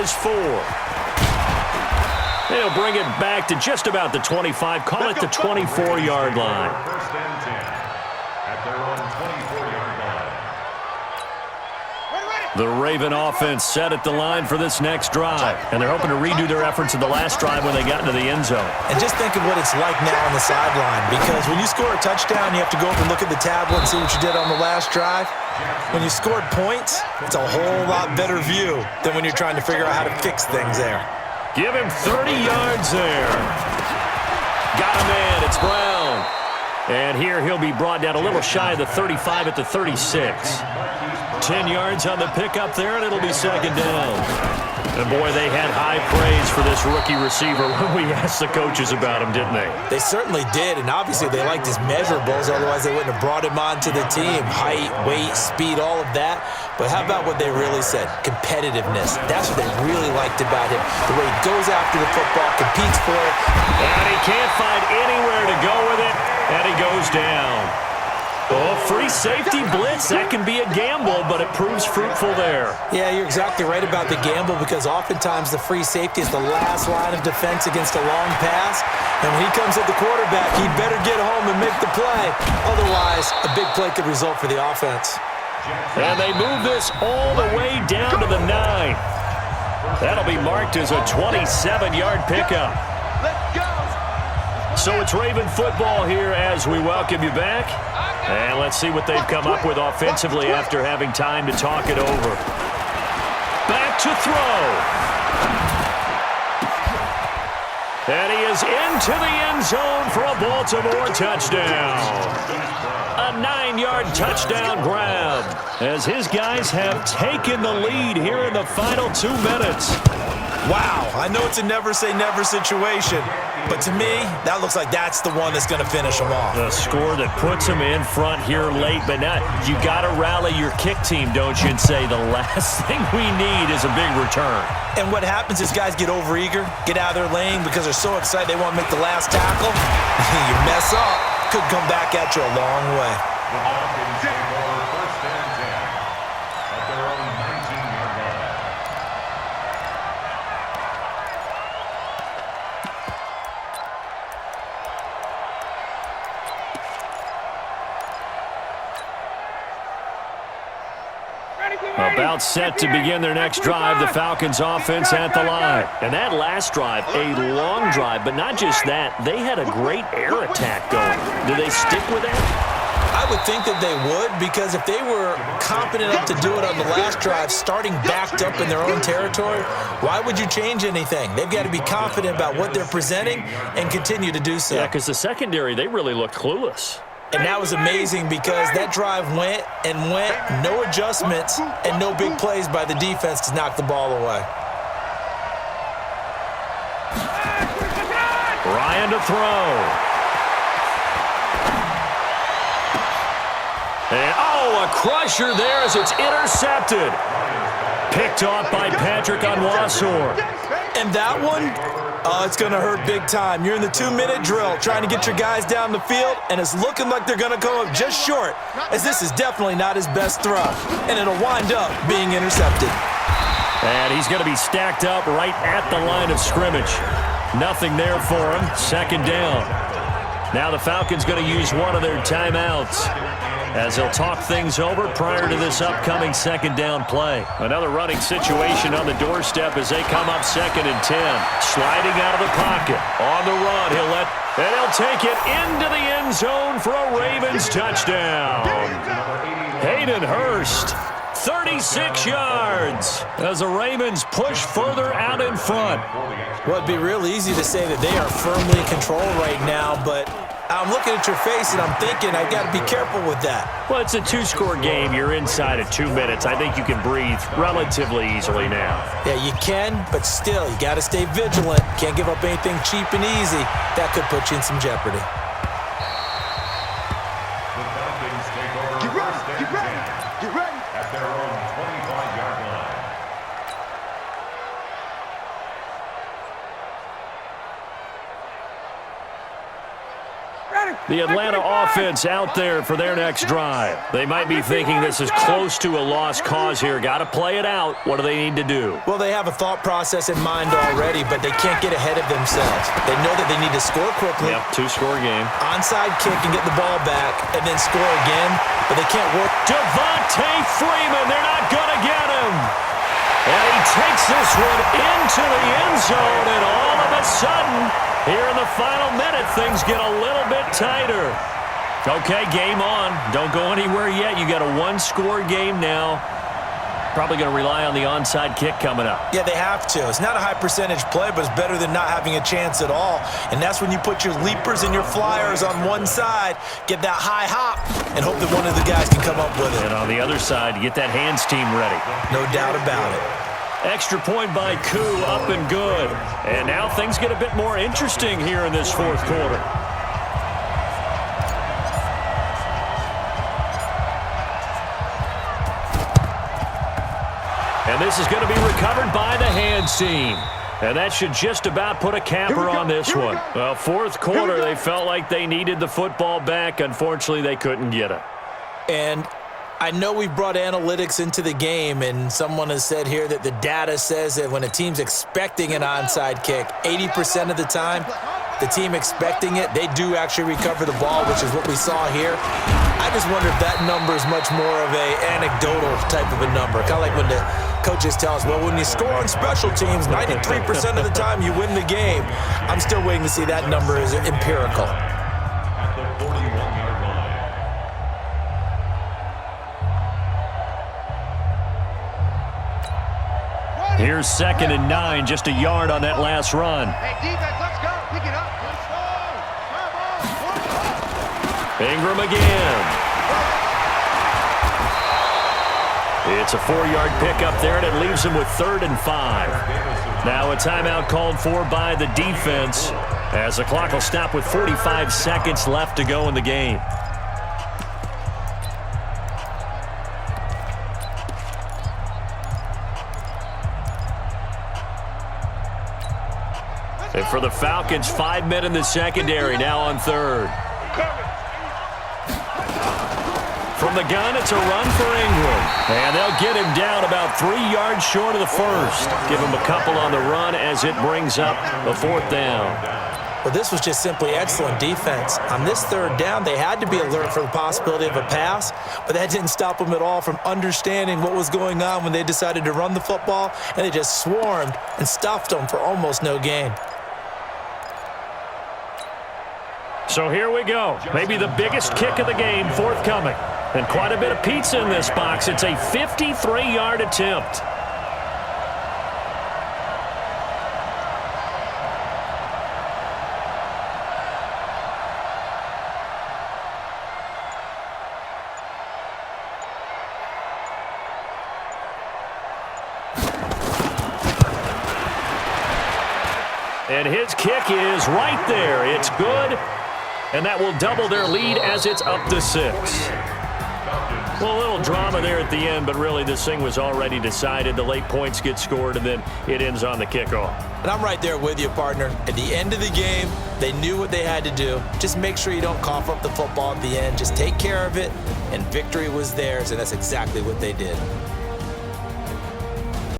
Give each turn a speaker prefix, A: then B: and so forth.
A: his 4. They'll bring it back to just about the 25. Call it the 24-yard line.
B: First and 10 at their own 24-yard line.
A: The Raven offense set at the line for this next drive, and they're hoping to redo their efforts in the last drive when they got into the end zone.
C: And just think of what it's like now on the sideline, because when you score a touchdown, you have to go over and look at the tablet and see what you did on the last drive. When you scored points, it's a whole lot better view than when you're trying to figure out how to fix things there.
A: Give him 30 yards there. Got him in. It's Brown. And here he'll be brought down a little shy of the 35 at the 36. 10 yards on the pickup there, and it'll be second down. And, boy, they had high praise for this rookie receiver when we asked the coaches about him, didn't they?
C: They certainly did, and obviously they liked his measurables. Otherwise, they wouldn't have brought him onto the team. Height, weight, speed, all of that. But how about what they really said? Competitiveness. That's what they really liked about him. The way he goes after the football, competes for it.
A: And he can't find anywhere to go with it, and he goes down. Oh, free safety blitz. That can be a gamble, but it proves fruitful there.
C: Yeah, you're exactly right about the gamble, because oftentimes the free safety is the last line of defense against a long pass. And when he comes at the quarterback, he better get home and make the play. Otherwise, a big play could result for the offense.
A: And they move this all the way down to the 9. That'll be marked as a 27-yard pickup. So it's Raven football here as we welcome you back. And let's see what they've come up with offensively after having time to talk it over. Back to throw. And he is into the end zone for a Baltimore touchdown. A 9-yard touchdown grab as his guys have taken the lead here in the final 2 minutes.
C: Wow, I know it's a never-say-never situation, but to me, that looks like that's the one that's going to finish them off.
A: The score that puts them in front here late, but now you got to rally your kick team, don't you, and say the last thing we need is a big return.
C: And what happens is guys get overeager, get out of their lane because they're so excited they want to make the last tackle. You mess up, could come back at you a long way.
B: The Falcons take over first and 10 at their own 19-yard line.
A: About set to begin their next drive, the Falcons offense at the line. And that last drive, a long drive, but not just that, they had a great air attack going. Do they stick with that?
C: I would think that they would, because if they were competent enough to do it on the last drive, starting backed up in their own territory, why would you change anything? They've got to be confident about what they're presenting and continue to do so.
A: Yeah, because the secondary, they really looked clueless.
C: And that was amazing because that drive went and went, no adjustments, and no big plays by the defense to knock the ball away.
A: Ryan to throw. And, a crusher there as it's intercepted. Picked off by Patrick Onwuasor.
C: And that one, it's going to hurt big time. You're in the 2-minute drill trying to get your guys down the field, and it's looking like they're going to come up just short, as this is definitely not his best throw, and it'll wind up being intercepted.
A: And he's going to be stacked up right at the line of scrimmage. Nothing there for him. Second down. Now the Falcons going to use one of their timeouts as they'll talk things over prior to this upcoming second down play. Another running situation on the doorstep as they come up 2nd and 10. Sliding out of the pocket. On the run, he'll take it into the end zone for a Ravens touchdown. Hayden Hurst, 36 yards as the Ravens push further out in front.
C: Well, it'd be real easy to say that they are firmly in control right now, but I'm looking at your face and I'm thinking I got to be careful with that.
A: Well, it's a 2-score game. You're inside of 2 minutes. I think you can breathe relatively easily now.
C: Yeah, you can, but still, you got to stay vigilant. Can't give up anything cheap and easy. That could put you in some jeopardy.
B: The Falcons take over first and 10 at their own 25-yard line.
A: The Atlanta offense out there for their next drive. They might be thinking this is close to a lost cause here. Got to play it out. What do they need to do?
C: Well, they have a thought process in mind already, but they can't get ahead of themselves. They know that they need to score quickly.
A: Yep, two-score game.
C: Onside kick and get the ball back, and then score again, but they can't work.
A: Devontae Freeman, they're not going to get him. And he takes this one into the end zone, and all of a sudden, here in the final minute, things get a little bit tighter. Okay, game on. Don't go anywhere yet. You got a one-score game now. Probably going to rely on the onside kick coming up.
C: Yeah, they have to. It's not a high-percentage play, but it's better than not having a chance at all. And that's when you put your leapers and your flyers on one side, get that high hop, and hope that one of the guys can come up with it.
A: And on the other side, you get that hands team ready.
C: No doubt about it.
A: Extra point by Koo, up and good. And now things get a bit more interesting here in this fourth quarter. And this is going to be recovered by the hands team. And that should just about put a capper on this one. Well, fourth quarter, they felt like they needed the football back. Unfortunately, they couldn't get it.
C: And I know we brought analytics into the game, and someone has said here that the data says that when a team's expecting an onside kick, 80% of the time, the team expecting it, they do actually recover the ball, which is what we saw here. I just wonder if that number is much more of an anecdotal type of a number. Kind of like when the coaches tell us, well, when you score on special teams, 93% of the time you win the game. I'm still waiting to see that number is empirical.
A: Here's 2nd and 9, just a yard on that last run.
D: Hey, defense, let's go. Pick it up.
A: Ingram again. It's a 4-yard pickup there, and it leaves him with 3rd and 5. Now a timeout called for by the defense as the clock will stop with 45 seconds left to go in the game. And for the Falcons, 5 men in the secondary, now on 3rd. From the gun, it's a run for Ingram. And they'll get him down about 3 yards short of the first. Give him a couple on the run as it brings up a 4th down.
C: Well, this was just simply excellent defense. On this 3rd down, they had to be alert for the possibility of a pass, but that didn't stop them at all from understanding what was going on when they decided to run the football, and they just swarmed and stuffed them for almost no gain.
A: So here we go. Maybe the biggest kick of the game forthcoming. And quite a bit of pizza in this box. It's a 53-yard attempt. And his kick is right there. It's good. And that will double their lead as it's up to 6. Well, a little drama there at the end, but really this thing was already decided. The late points get scored, and then it ends on the kickoff.
C: And I'm right there with you, partner. At the end of the game, they knew what they had to do. Just make sure you don't cough up the football at the end. Just take care of it, and victory was theirs, and that's exactly what they did.